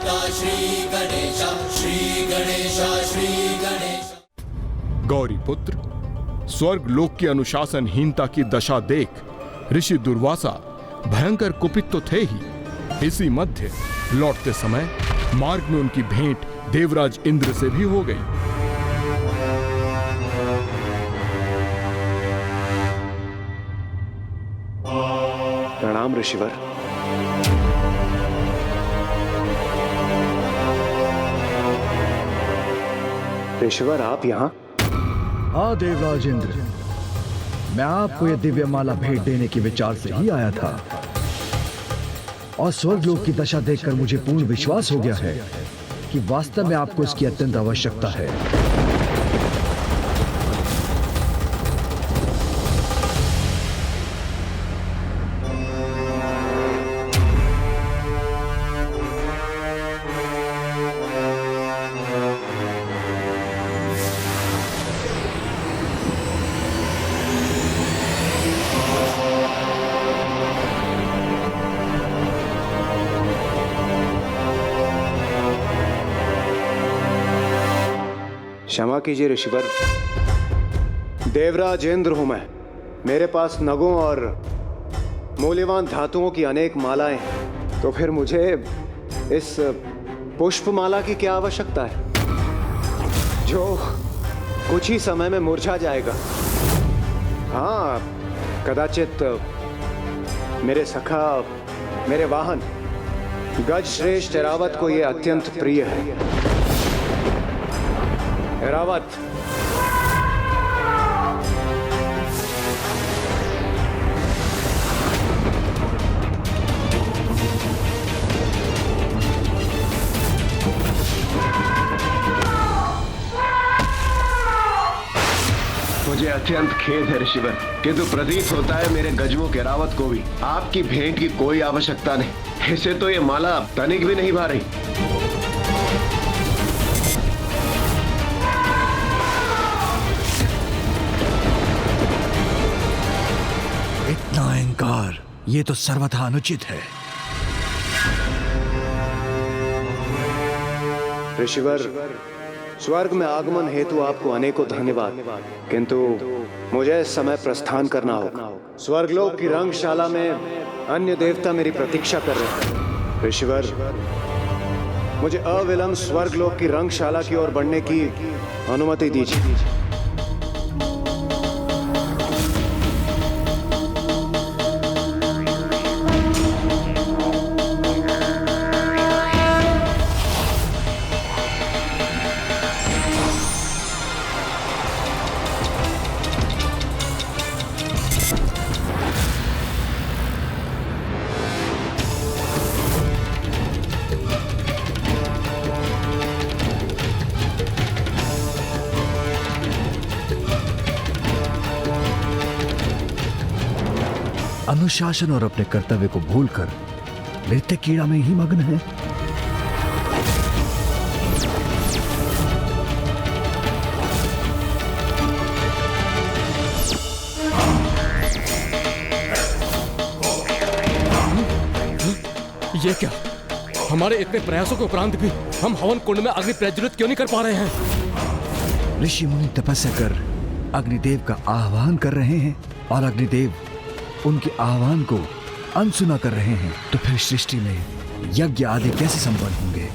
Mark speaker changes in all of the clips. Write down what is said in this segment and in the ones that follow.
Speaker 1: श्री गणेश, श्री गणेश, श्री गणेश।
Speaker 2: गौरी पुत्र, स्वर्ग लोक की अनुशासनहीनता की दशा देख ऋषि दुर्वासा भयंकर कुपित तो थे ही, इसी मध्य लौटते समय मार्ग में उनकी भेंट देवराज इंद्र से भी हो गई।
Speaker 3: प्रणाम ऋषिवर। ऋषिवर, आप यहाँ?
Speaker 4: हाँ देवराज इंद्र, मैं आपको यह दिव्य माला भेंट देने के विचार से ही आया था, और स्वर्गलोक की दशा देखकर मुझे पूर्ण विश्वास हो गया है कि वास्तव में आपको इसकी अत्यंत आवश्यकता है।
Speaker 3: क्षमा कीजिए ऋषिवर, देवराज इंद्र हूं मैं। मेरे पास नगों और मूल्यवान धातुओं की अनेक मालाएं हैं, तो फिर मुझे इस पुष्पमाला की क्या आवश्यकता है जो कुछ ही समय में मुरझा जाएगा? हाँ, कदाचित मेरे सखा, मेरे वाहन गज श्रेष्ठ एरावत को यह अत्यंत प्रिय है। एरावत,
Speaker 5: मुझे अत्यंत खेद है ऋषिवर, किंतु प्रतीत होता है मेरे गजवों के एरावत को भी आपकी भेंट की कोई आवश्यकता नहीं। इसे तो ये माला तनिक भी नहीं भा रही।
Speaker 4: इतना अहंकार, ये तो सर्वथा अनुचित है।
Speaker 3: ऋषिवर, स्वर्ग में आगमन हेतु आपको अनेकों धन्यवाद, किंतु मुझे इस समय प्रस्थान करना होगा। स्वर्गलोक की रंगशाला में अन्य देवता मेरी प्रतीक्षा कर रहे हैं। ऋषिवर, मुझे अविलंब स्वर्गलोक की रंगशाला की ओर बढ़ने की अनुमति दीजिए।
Speaker 4: अनुशासन और अपने कर्तव्य को भूलकर नृत्य क्रीड़ा में ही मग्न है।
Speaker 2: ये क्या? हमारे इतने प्रयासों के उपरांत भी हम हवन कुंड में अग्नि प्रज्वलित क्यों नहीं कर पा रहे हैं?
Speaker 4: ऋषि मुनि तपस्या कर अग्निदेव का आह्वान कर रहे हैं, और अग्निदेव उनके आह्वान को अनसुना कर रहे हैं, तो फिर सृष्टि में यज्ञ आदि कैसे संपन्न होंगे?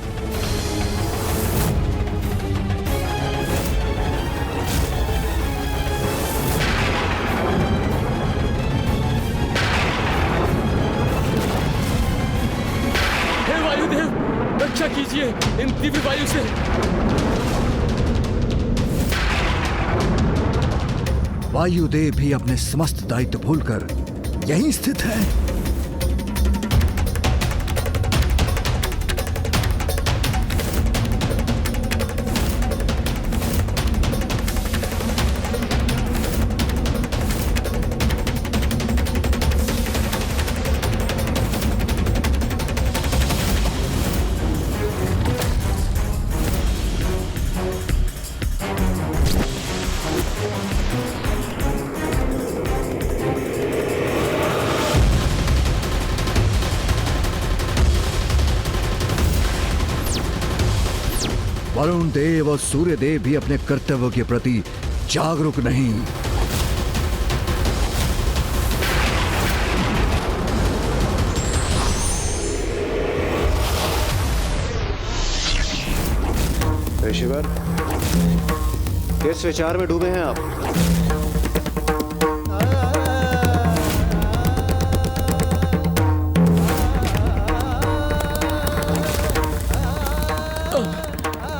Speaker 2: हे वायुदेव, रक्षा कीजिए इन दिव्य वायु से।
Speaker 4: वायुदेव भी अपने समस्त दायित्व भूलकर यहीं स्थित है। अरुण देव और सूर्य देव भी अपने कर्तव्यों के प्रति जागरूक नहीं।
Speaker 3: ऋषिवर, किस विचार में डूबे हैं आप?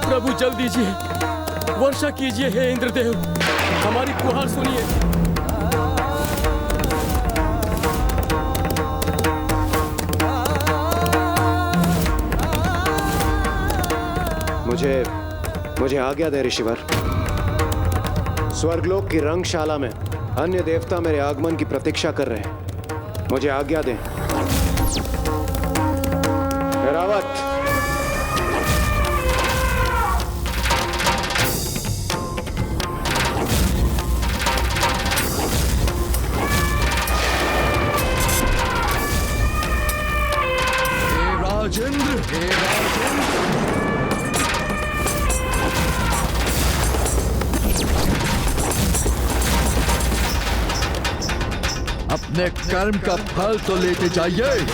Speaker 6: प्रभु जल दीजिए, वर्षा कीजिए हे इंद्रदेव, हमारी गुहार सुनिए।
Speaker 3: मुझे आज्ञा दे ऋषिवर। स्वर्गलोक की रंगशाला में अन्य देवता मेरे आगमन की प्रतीक्षा कर रहे हैं। मुझे आज्ञा दें। ऐरावत,
Speaker 4: अपने कर्म का फल तो लेते जाइए।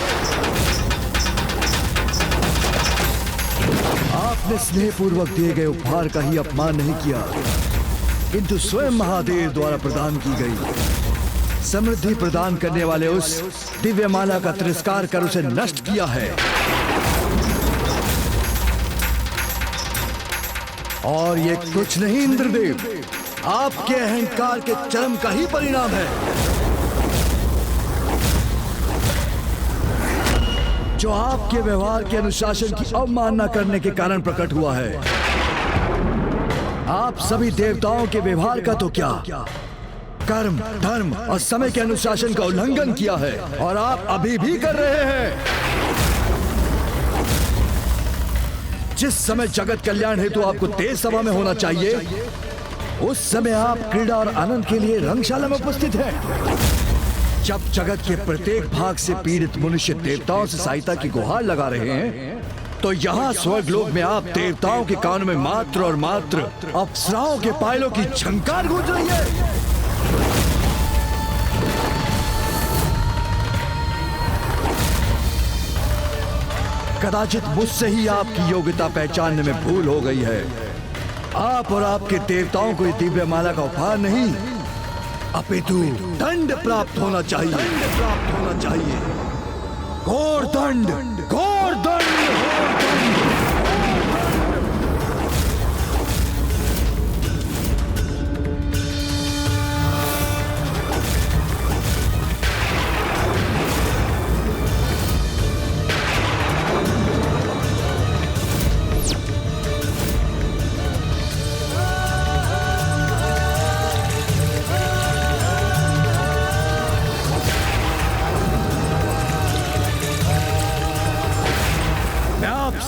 Speaker 4: आपने स्नेहपूर्वक दिए गए उपहार का ही अपमान नहीं किया, किंतु स्वयं महादेव द्वारा प्रदान की गई समृद्धि प्रदान करने वाले उस दिव्य माला का तिरस्कार कर उसे नष्ट किया है। और ये कुछ नहीं इंद्रदेव, आपके अहंकार के चरम का ही परिणाम है, जो आपके व्यवहार के अनुशासन की अवमानना करने के कारण प्रकट हुआ है। आप सभी देवताओं के व्यवहार का तो क्या, कर्म, धर्म और समय के अनुशासन का उल्लंघन किया है, और आप अभी भी कर रहे हैं। जिस समय जगत कल्याण हेतु आपको तेज सभा में होना चाहिए, उस समय आप क्रीड़ा और आनंद के लिए रंगशाला में उपस्थित हैं। जब जगत के प्रत्येक भाग से पीड़ित मनुष्य देवताओं से सहायता की गुहार लगा रहे हैं, तो यहाँ स्वर्गलोक में आप देवताओं के कानों में मात्र और मात्र अप्सराओं के पायलों की झंकार गूंज रही है। कदाचित मुझसे ही आपकी योग्यता पहचानने में भूल हो गई है। आप और आपके देवताओं को ये दिव्य माला का उपहार नहीं, अपितु दंड प्राप्त होना चाहिए। दंड प्राप्त होना चाहिए। घोर दंड, घोर दंड, घोर दंड।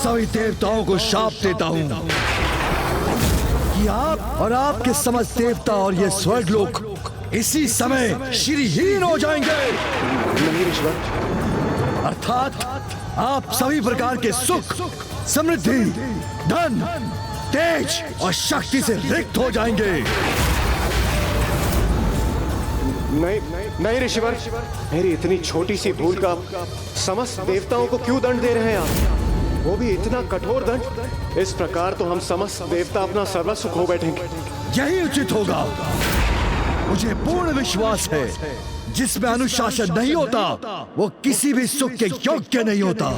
Speaker 4: सभी देवताओं को शाप देता हूं कि आप और आपके समस्त देवता और ये स्वर्गलोक इसी समय श्रीहीन हो जाएंगे।
Speaker 3: नहीं ऋषिवर।
Speaker 4: अर्थात आप सभी प्रकार के सुख, समृद्धि, धन, तेज और शक्ति से रिक्त हो जाएंगे।
Speaker 3: नहीं ऋषिवर, मेरी इतनी छोटी सी भूल का समस्त देवताओं को क्यों दंड दे रहे हैं आप? वो भी इतना कठोर दंड। इस प्रकार तो हम समस्त देवता अपना सर्वस्व खो बैठेंगे।
Speaker 4: यही उचित होगा। मुझे पूर्ण विश्वास है, जिसमें अनुशासन नहीं होता वो किसी भी सुख के योग्य नहीं होता।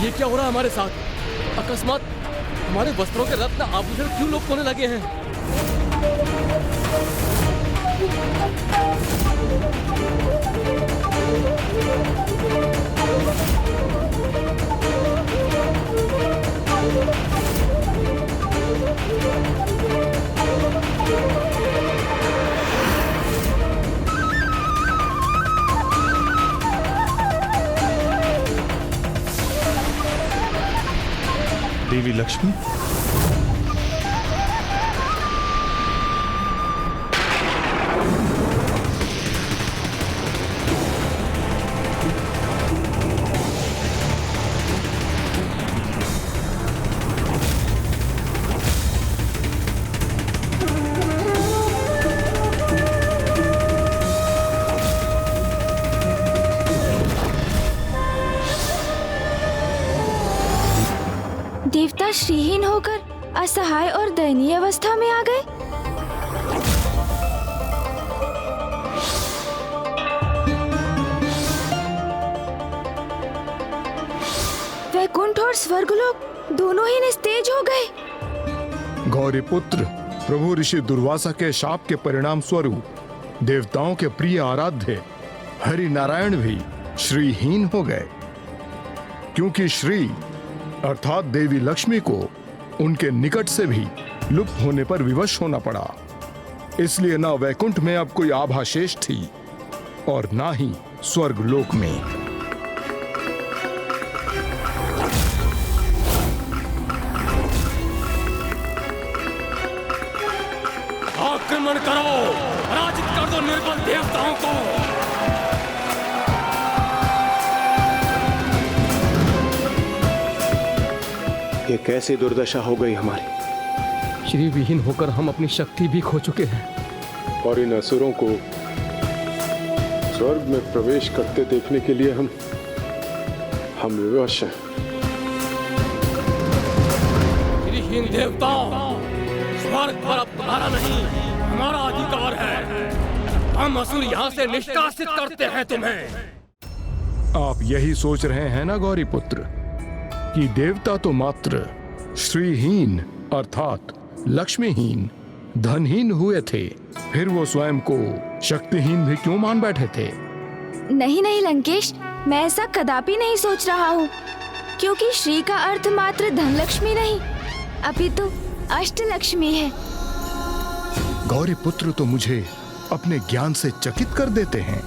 Speaker 6: ये क्या हो रहा है हमारे साथ? अकस्मात हमारे वस्त्रों के रत्न आभूषण क्यों लोप होने लगे हैं?
Speaker 7: देवी लक्ष्मी,
Speaker 8: देवता श्रीहीन होकर असहाय और दयनीय अवस्था में आ गए। वैकुंठ और स्वर्गलोक दोनों ही निस्तेज हो गए।
Speaker 2: गौरी पुत्र, प्रभु ऋषि दुर्वासा के शाप के परिणाम स्वरूप देवताओं के प्रिय आराध्य हरि नारायण भी श्रीहीन हो गए, क्योंकि श्री अर्थात देवी लक्ष्मी को उनके निकट से भी लुप्त होने पर विवश होना पड़ा। इसलिए न वैकुंठ में अब कोई आभा शेष थी और ना ही स्वर्गलोक में।
Speaker 6: आक्रमण करो, पराजित कर दो निर्बल देवताओं को।
Speaker 3: ये कैसी दुर्दशा हो गई हमारी।
Speaker 6: श्री विहीन होकर हम अपनी शक्ति भी खो चुके हैं।
Speaker 9: और इन असुरों को स्वर्ग में प्रवेश करते देखने के लिए हम विवश हैं।
Speaker 6: श्रीहीन देवताओं, स्वर्ग पर अब तुम्हारा नहीं, हमारा अधिकार है। हम असुर यहाँ से निष्कासित करते हैं तुम्हें।
Speaker 2: आप यही सोच रहे हैं ना गौरी पुत्र, कि देवता तो मात्र श्रीहीन अर्थात लक्ष्मीहीन, धनहीन हुए थे, फिर वो स्वयं को शक्तिहीन भी क्यों मान बैठे थे?
Speaker 8: नहीं नहीं लंकेश, मैं ऐसा कदापि नहीं सोच रहा हूँ, क्योंकि श्री का अर्थ मात्र धन लक्ष्मी नहीं, अपितु अष्टलक्ष्मी है।
Speaker 2: गौरी पुत्र तो मुझे अपने ज्ञान से चकित कर देते हैं।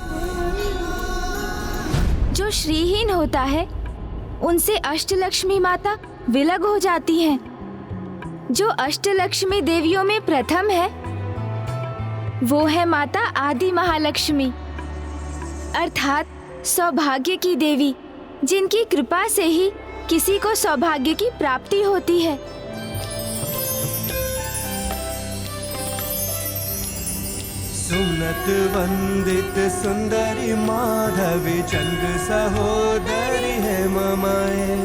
Speaker 8: जो श्रीहीन होता है उनसे अष्टलक्ष्मी माता विलग हो जाती हैं। जो अष्टलक्ष्मी देवियों में प्रथम है वो है माता आदि महालक्ष्मी, अर्थात सौभाग्य की देवी, जिनकी कृपा से ही किसी को सौभाग्य की प्राप्ति होती है।
Speaker 1: सुनत वंदित सुंदरी माधवी चंद्र सहोदरी है ममाए,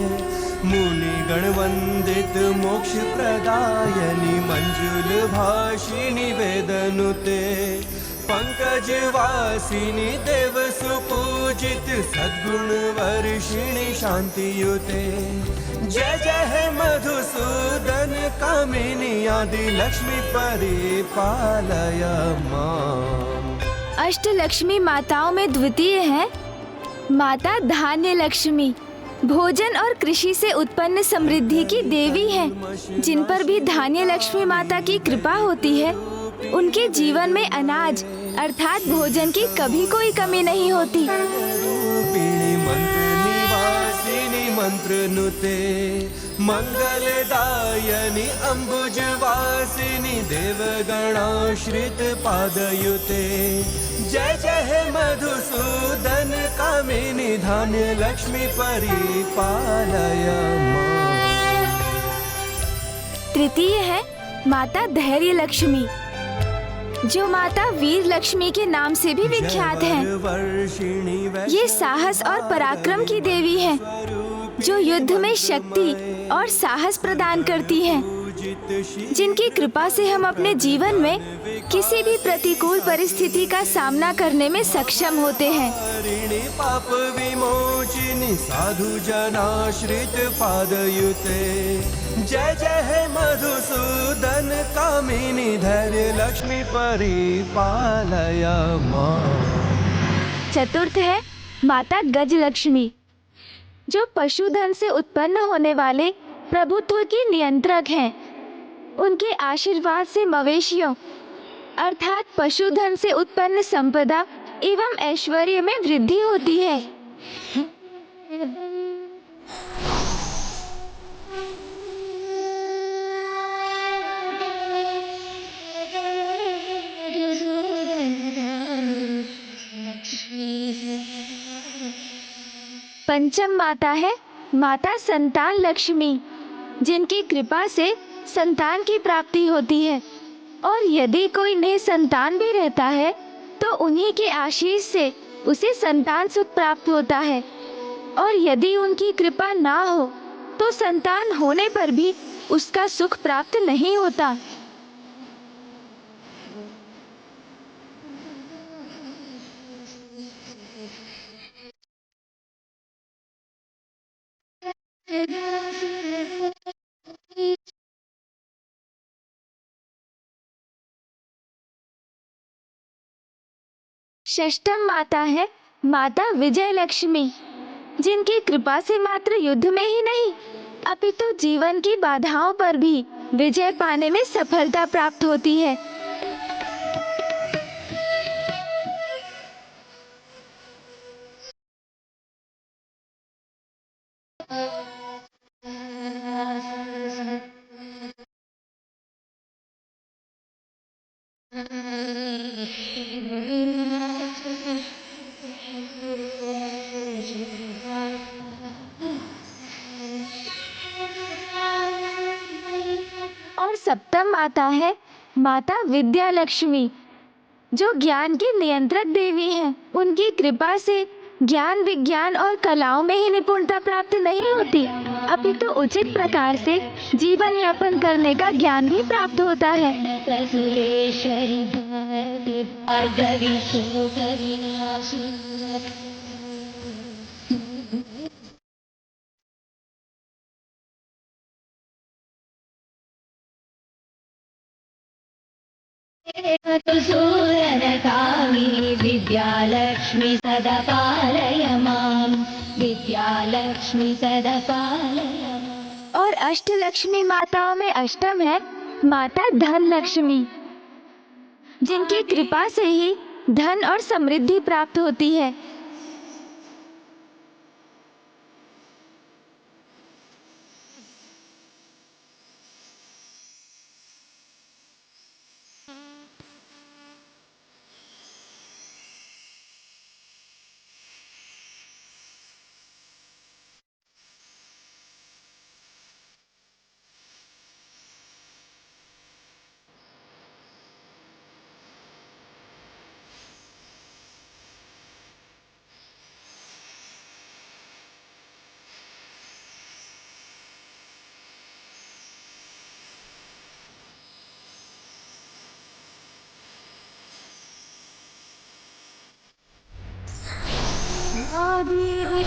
Speaker 1: मुनि गण वंदित मोक्ष प्रदायनी मंजुल भाषिणी वेदनुते, पंकज वासिनी देव सुपूजित सद्गुण वर्षिणी शांतियुते। जय जय है मधुसूदन कामिनी आदि लक्ष्मी परिपालय मां।
Speaker 8: अष्टलक्ष्मी माताओं में द्वितीय है माता धान्य लक्ष्मी, भोजन और कृषि से उत्पन्न समृद्धि की देवी है। जिन पर भी धान्य लक्ष्मी माता की कृपा होती है उनके जीवन में अनाज अर्थात भोजन की कभी कोई कमी नहीं होती।
Speaker 1: मंत्र नुते मंगलदायनी अंबुजवासिनी देवगणाश्रित पादयुते। जय जय हे मधुसूदन कामिनी धान्य लक्ष्मी परिपालय मां।
Speaker 8: तृतीय है माता धैर्य लक्ष्मी, जो माता वीर लक्ष्मी के नाम से भी विख्यात है। ये साहस और पराक्रम की देवी है, जो युद्ध में शक्ति और साहस प्रदान करती है, जिनकी कृपा से हम अपने जीवन में किसी भी प्रतिकूल परिस्थिति का सामना करने में सक्षम होते हैं।
Speaker 1: पाप विमोचिनी साधु जनाश्रित पादयुते। जय जय हे मधुसूदन कामिनी धैर्य लक्ष्मी परिपालय मां।
Speaker 8: चतुर्थ है माता गजलक्ष्मी, जो पशुधन से उत्पन्न होने वाले प्रभुत्व की नियंत्रक हैं। उनके आशीर्वाद से मवेशियों अर्थात पशुधन से उत्पन्न संपदा एवं ऐश्वर्य में वृद्धि होती है। पंचम माता है माता संतान लक्ष्मी, जिनकी कृपा से संतान की प्राप्ति होती है और यदि कोई नए संतान भी रहता है तो उन्हीं के आशीष से उसे संतान सुख प्राप्त होता है, और यदि उनकी कृपा ना हो तो संतान होने पर भी उसका सुख प्राप्त नहीं होता। षष्ठम माता है माता विजय लक्ष्मी, जिनकी कृपा से मात्र युद्ध में ही नहीं अपितु जीवन की बाधाओं पर भी विजय पाने में सफलता प्राप्त होती है। और सप्तम माता है माता विद्या लक्ष्मी, जो ज्ञान की नियंत्रक देवी हैं। उनकी कृपा से ज्ञान विज्ञान और कलाओं में ही निपुणता प्राप्त नहीं होती अपितु उचित प्रकार से जीवन यापन करने का ज्ञान भी प्राप्त होता है।
Speaker 7: सूरनकामिनी विद्यालक्ष्मी सदा पालय मां, विद्यालक्ष्मी सदा पालय मां।
Speaker 8: और अष्टलक्ष्मी माताओं में अष्टम है माता धन लक्ष्मी, जिनकी कृपा से ही धन और समृद्धि प्राप्त होती है।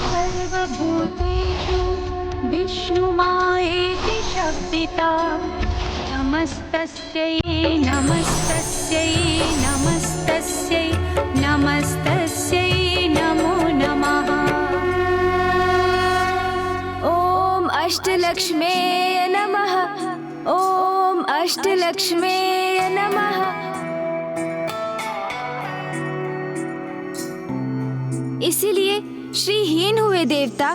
Speaker 7: सर्वभूतेषु विष्णुमायेति शब्दिता, नमस्तस्यै नमस्तस्यै नमस्तस्यै नमस्तस्यै नमो नमः।
Speaker 8: ओम अष्टलक्ष्मे नमः, ओम अष्टलक्ष्मे नमः। इसीलिए श्रीहीन हुए देवता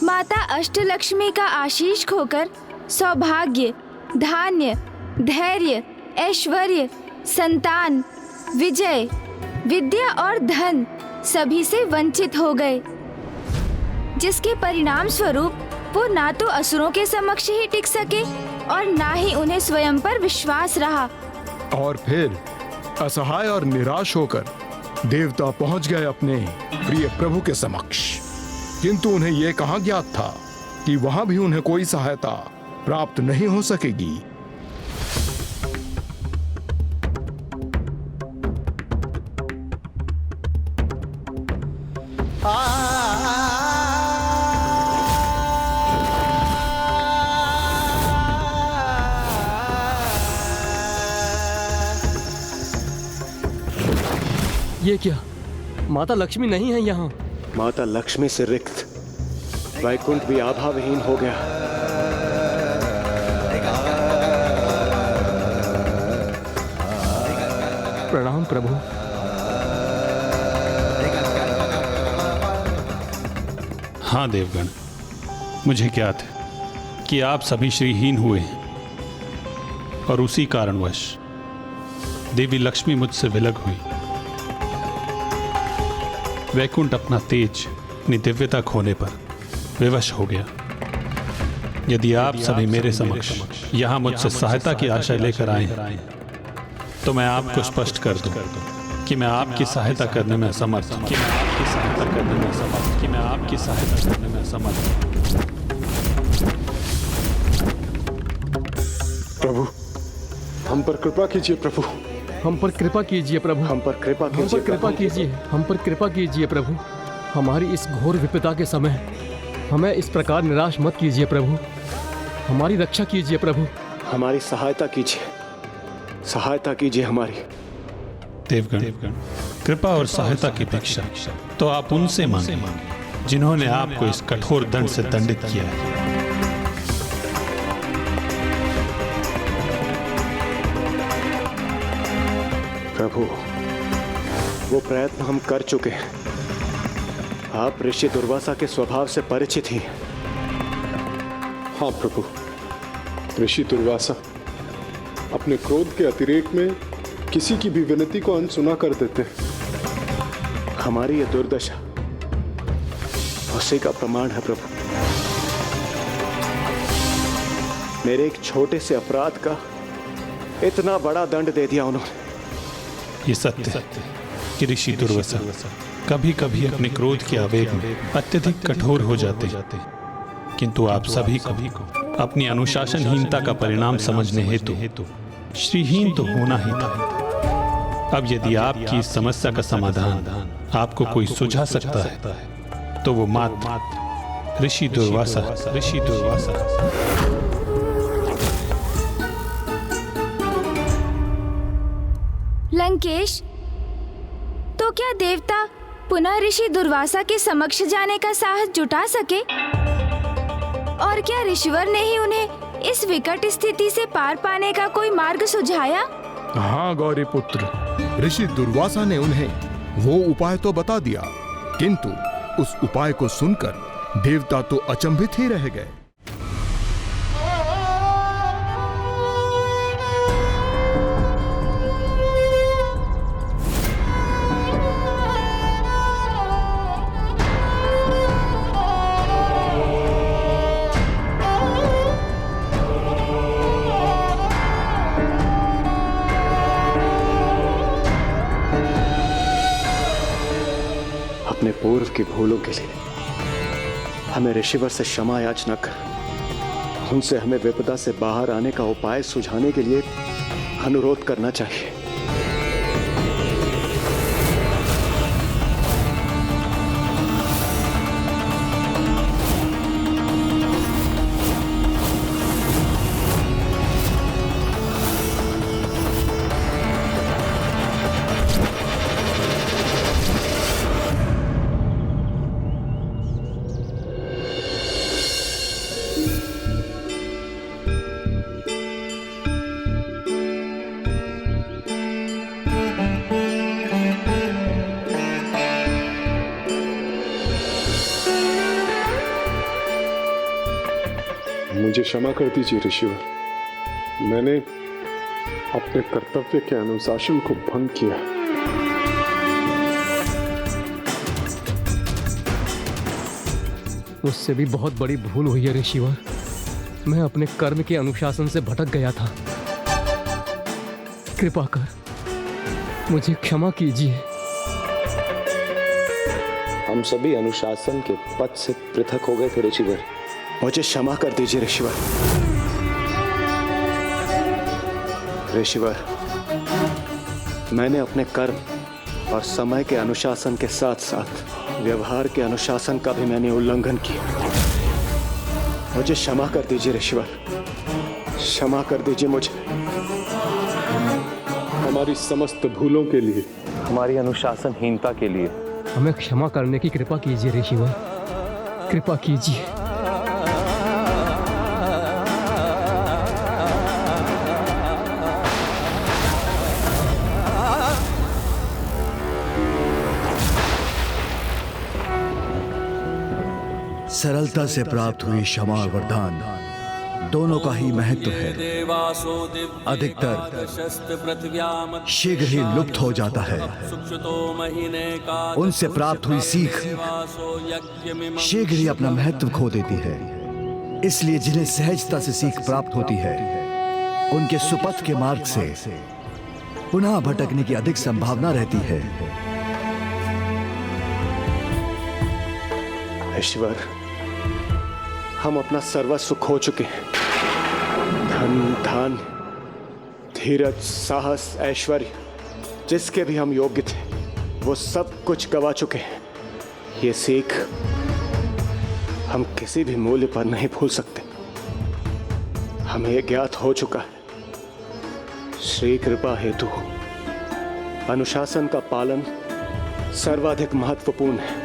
Speaker 8: माता अष्टलक्ष्मी का आशीष खोकर सौभाग्य, धान्य, धैर्य, ऐश्वर्य, संतान, विजय, विद्या और धन सभी से वंचित हो गए, जिसके परिणाम स्वरूप वो ना तो असुरों के समक्ष ही टिक सके और ना ही उन्हें स्वयं पर विश्वास रहा।
Speaker 2: और फिर असहाय और निराश होकर देवता पहुंच गए अपने प्रिय प्रभु के समक्ष, किंतु उन्हें यह कहाँ ज्ञात था कि वहां भी उन्हें कोई सहायता प्राप्त नहीं हो सकेगी।
Speaker 6: ये क्या, माता लक्ष्मी नहीं है यहाँ?
Speaker 3: माता लक्ष्मी से रिक्त वैकुंठ भी आभाविहीन हो गया।
Speaker 6: प्रणाम प्रभु।
Speaker 10: हाँ देवगण, मुझे ज्ञात है कि आप सभी श्रीहीन हुए हैं और उसी कारणवश देवी लक्ष्मी मुझसे विलग हुई। वैकुंठ अपना तेज, अपनी दिव्यता खोने पर विवश हो गया। यदि आप सभी मेरे समक्ष यहाँ मुझसे सहायता की आशा लेकर आए हैं तो मैं आपको स्पष्ट कर दूं कि मैं आपकी सहायता करने में असमर्थ हूं।
Speaker 9: प्रभु, हम पर कृपा कीजिए प्रभु।
Speaker 6: हम पर कृपा कीजिए प्रभु।
Speaker 3: हम पर कृपा कीजिए।
Speaker 6: हम पर कृपा कीजिए प्रभु। हमारी इस घोर विपदा के समय हमें इस प्रकार निराश मत कीजिए प्रभु। हमारी रक्षा कीजिए प्रभु।
Speaker 3: हमारी सहायता कीजिए, सहायता कीजिए हमारी।
Speaker 10: देवगण, कृपा और सहायता की भिक्षा तो आप उनसे मांगे जिन्होंने आपको इस कठोर दंड से दंडित किया है।
Speaker 3: प्रभु, वो प्रयत्न हम कर चुके हैं। आप ऋषि दुर्वासा के स्वभाव से परिचित ही हैं।
Speaker 9: हाँ प्रभु, ऋषि दुर्वासा अपने क्रोध के अतिरेक में किसी की भी विनती को अनसुना कर देते।
Speaker 3: हमारी ये दुर्दशा उसी का प्रमाण है प्रभु। मेरे एक छोटे से अपराध का इतना बड़ा दंड दे दिया उन्होंने।
Speaker 10: ये सत्य है कि ऋषि दुर्वासा कभी कभी अपने क्रोध के आवेग में अत्यधिक कठोर हो जाते, किंतु आप सभी को अपनी अनुशासनहीनता का परिणाम समझने हेतु श्रीहीन तो होना ही था। अब यदि आपकी इस समस्या का समाधान आपको कोई सुझा सकता है तो वो मात्र ऋषि दुर्वासा।
Speaker 8: लंकेश, तो क्या देवता पुनः ऋषि दुर्वासा के समक्ष जाने का साहस जुटा सके? और क्या ऋषिवर ने ही उन्हें इस विकट स्थिति से पार पाने का कोई मार्ग सुझाया?
Speaker 2: हाँ गौरी पुत्र, ऋषि दुर्वासा ने उन्हें वो उपाय तो बता दिया, किंतु उस उपाय को सुनकर देवता तो अचंभित ही रह गए।
Speaker 3: अपने पूर्व की भूलों के लिए हमें ऋषिवर से क्षमा याचना कर उनसे हमें विपदा से बाहर आने का उपाय सुझाने के लिए अनुरोध करना चाहिए।
Speaker 9: मुझे क्षमा कर दीजिए ऋषिवर, मैंने अपने कर्तव्य के अनुशासन को भंग किया।
Speaker 6: मुझसे भी बहुत बड़ी भूल हुई है ऋषिवर। मैं अपने कर्म के अनुशासन से भटक गया था। कृपा कर मुझे क्षमा कीजिए।
Speaker 3: हम सभी अनुशासन के पथ से पृथक हो गए थे ऋषिवर। मुझे क्षमा कर दीजिए ऋषिवर। ऋषिवर, मैंने अपने कर्म और समय के अनुशासन के साथ साथ व्यवहार के अनुशासन का भी मैंने उल्लंघन किया। मुझे क्षमा कर दीजिए ऋषिवर, क्षमा कर दीजिए मुझे।
Speaker 9: हमारी समस्त भूलों के लिए
Speaker 11: हमारी अनुशासनहीनता के लिए।
Speaker 6: हमें क्षमा करने की कृपा कीजिए ऋषिवर, कृपा कीजिए।
Speaker 4: सरलता से प्राप्त हुई क्षमा और वरदान दोनों का ही महत्व है। अधिकतर शीघ्र ही लुप्त हो जाता है। उनसे प्राप्त हुई सीख शीघ्र ही अपना महत्व खो देती है। इसलिए जिन्हें सहजता से सीख प्राप्त होती है, उनके सुपथ के मार्ग से पुनः भटकने की अधिक संभावना रहती है।
Speaker 3: ईश्वर, हम अपना सर्वस्व खो चुके हैं। धन, धान, धीरज, साहस, ऐश्वर्य, जिसके भी हम योग्य थे, वो सब कुछ गवा चुके हैं। ये सीख हम किसी भी मूल्य पर नहीं भूल सकते। हमें ये ज्ञात हो चुका है, श्री कृपा हेतु अनुशासन का पालन सर्वाधिक महत्वपूर्ण है।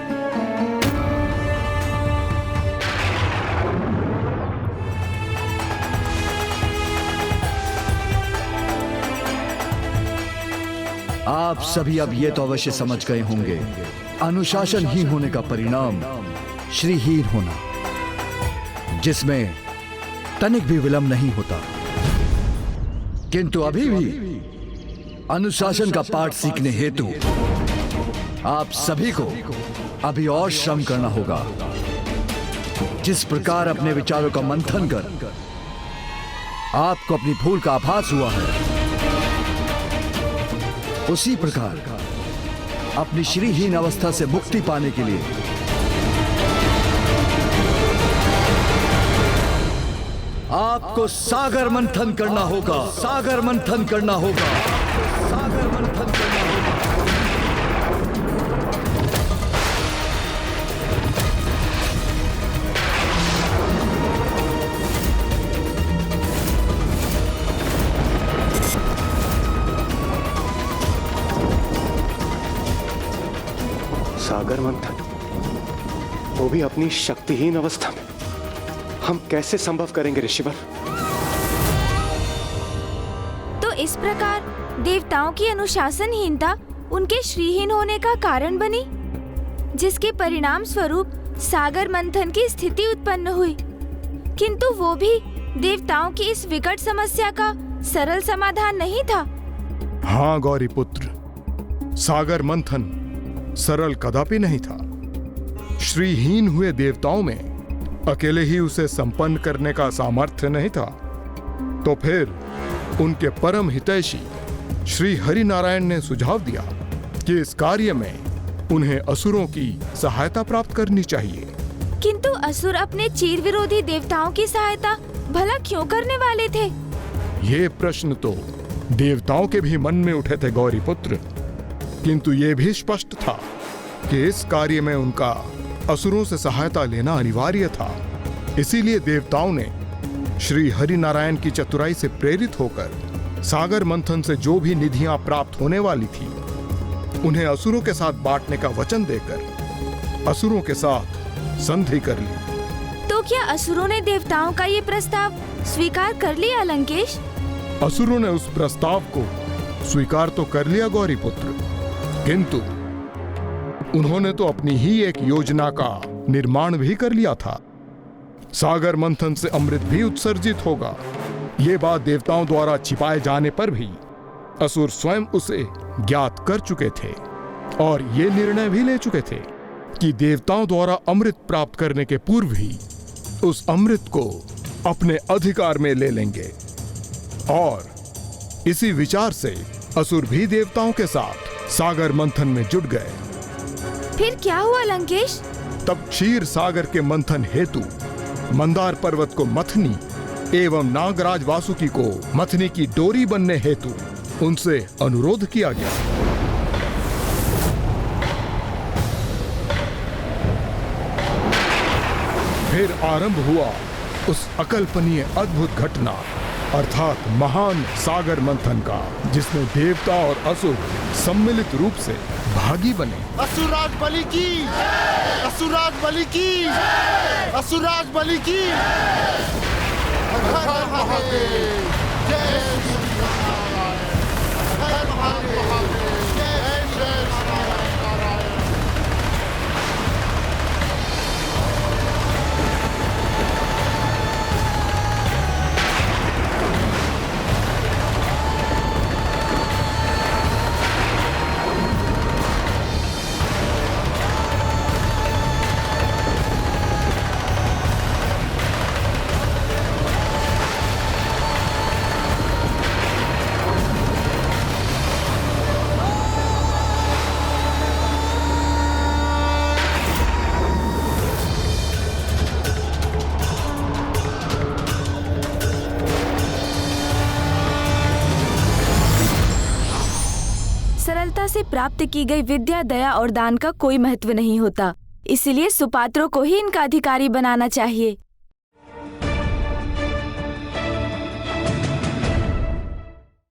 Speaker 4: आप सभी अब ये तो अवश्य समझ गए होंगे, अनुशासनहीन होने का परिणाम श्रीहीन होना, जिसमें तनिक भी विलंब नहीं होता। किंतु अभी भी अनुशासन का पाठ सीखने हेतु आप सभी को अभी और श्रम करना होगा। जिस प्रकार अपने विचारों का मंथन कर आपको अपनी भूल का आभास हुआ है, उसी प्रकार अपनी श्रीहीन अवस्था से मुक्ति पाने के लिए आपको सागर मंथन करना होगा। सागर मंथन करना होगा। सागर मंथन करना होगा।
Speaker 3: सागर मंथन, वो भी अपनी शक्तिहीन अवस्था में, हम कैसे संभव करेंगे ऋषिवर?
Speaker 8: तो इस प्रकार देवताओं की अनुशासनहीनता उनके श्रीहीन होने का कारण बनी, जिसके परिणाम स्वरूप सागर मंथन की स्थिति उत्पन्न हुई। किंतु वो भी देवताओं की इस विकट समस्या का सरल समाधान नहीं था।
Speaker 2: हाँ गौरी पुत्र, सागर मंथन सरल कदापि नहीं था। श्रीहीन हुए देवताओं में अकेले ही उसे संपन्न करने का सामर्थ्य नहीं था, तो फिर उनके परम हितैषी श्री हरि नारायण ने सुझाव दिया कि इस कार्य में उन्हें असुरों की सहायता प्राप्त करनी चाहिए।
Speaker 8: किंतु असुर अपने चीर विरोधी देवताओं की सहायता भला क्यों करने वाले थे?
Speaker 2: ये प्रश्न तो देवताओं के भी मन में उठे थे गौरी पुत्र, किंतु ये भी स्पष्ट था कि इस कार्य में उनका असुरों से सहायता लेना अनिवार्य था। इसीलिए देवताओं ने श्री हरि नारायण की चतुराई से प्रेरित होकर सागर मंथन से जो भी निधियां प्राप्त होने वाली थी, उन्हें असुरों के साथ बांटने का वचन देकर असुरों के साथ संधि कर ली।
Speaker 8: तो क्या असुरों ने देवताओं का ये प्रस्ताव स्वीकार कर लिया लंकेश?
Speaker 2: असुरों ने उस प्रस्ताव को स्वीकार तो कर लिया गौरी पुत्र, किंतु उन्होंने तो अपनी ही एक योजना का निर्माण भी कर लिया था। सागर मंथन से अमृत भी उत्सर्जित होगा, ये बात देवताओं द्वारा छिपाए जाने पर भी असुर स्वयं उसे ज्ञात कर चुके थे और ये निर्णय भी ले चुके थे कि देवताओं द्वारा अमृत प्राप्त करने के पूर्व ही उस अमृत को अपने अधिकार में ले लेंगे। और इसी विचार से असुर भी देवताओं के साथ सागर मंथन में जुट गए।
Speaker 8: फिर क्या हुआ लंकेश?
Speaker 2: तब क्षीर सागर के मंथन हेतु मंदार पर्वत को मथनी एवं नागराज वासुकी को मथनी की डोरी बनने हेतु उनसे अनुरोध किया गया। फिर आरंभ हुआ उस अकल्पनीय अद्भुत घटना अर्थात महान सागर मंथन का, जिसमें देवता और असुर सम्मिलित रूप से भागी बने।
Speaker 12: असुराज बलि की, असुराज बलि की, असुराज बलि की। हर हर महादेव, जय श्री नारायण। हर हर महादेव, जय जय नारायण।
Speaker 8: सरलता से प्राप्त की गई विद्या, दया और दान का कोई महत्व नहीं होता, इसलिए सुपात्रों को ही इनका अधिकारी बनाना चाहिए।